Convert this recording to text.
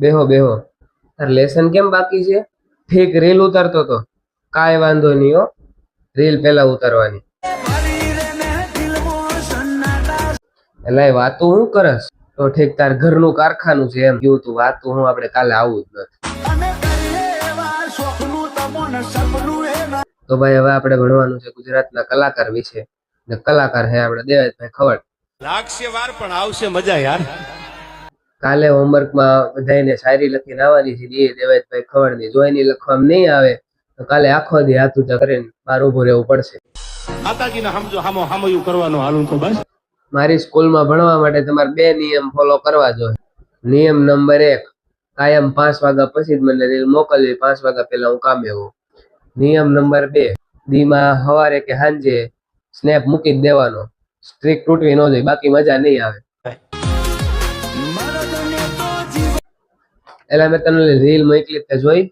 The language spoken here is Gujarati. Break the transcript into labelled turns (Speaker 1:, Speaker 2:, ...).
Speaker 1: બેહો બેહો. તાર લેસન કેમ બાકી છે? ઠીક રીલ ઉતારતો તો. કાંઈ વાંધો નહીં હો, રીલ પેલા ઉતારવાની. એલા વાતું હું કરસ? તો ઠીક તાર ઘરનું કારખાનું છે એમ કીધું તું. વાતું હું આપણે કાલે આવું જ નથી. તો ભાઈ હવે આપણે ભણવાનું છે ગુજરાતના કલાકાર વિશે. ને કલાકાર હે આપણે દેવેશભાઈ ખવડ.
Speaker 2: લાગશે વાર પણ આવશે મજા યાર.
Speaker 1: કાલે હોમવર્કમાં બધાને શાયરી લખીને આવવાની છે એ દેવેશભાઈ ખવડની. જો એની લખવામાં નહીં આવે તો કાલે આખો દી હાથ ઊંચા કરીને બહાર ઊભું રહેવું પડશે.
Speaker 2: માતાજીને સમજો હામો હામયું કરવાનો હાલું તો બસ.
Speaker 1: મારી સ્કૂલમાં ભણવા માટે તમારે 2 નિયમ ફોલો કરવા જોઈએ. નિયમ નંબર 1, કાયમ 5 વાગ્યા પછી જ મને રીલ મોકલવી. 5 વાગ્યા પહેલા હું કામે હોઉં. નિયમ નંબર 2, દીમાં સવારે કે સાંજે સ્નેપ મૂકી જ દેવાનો. સ્ટ્રીક તૂટવી ન જોઈએ, બાકી મજા નહીં આવે. એટલે મેં તને રીલ મોકલી તે જોઈ?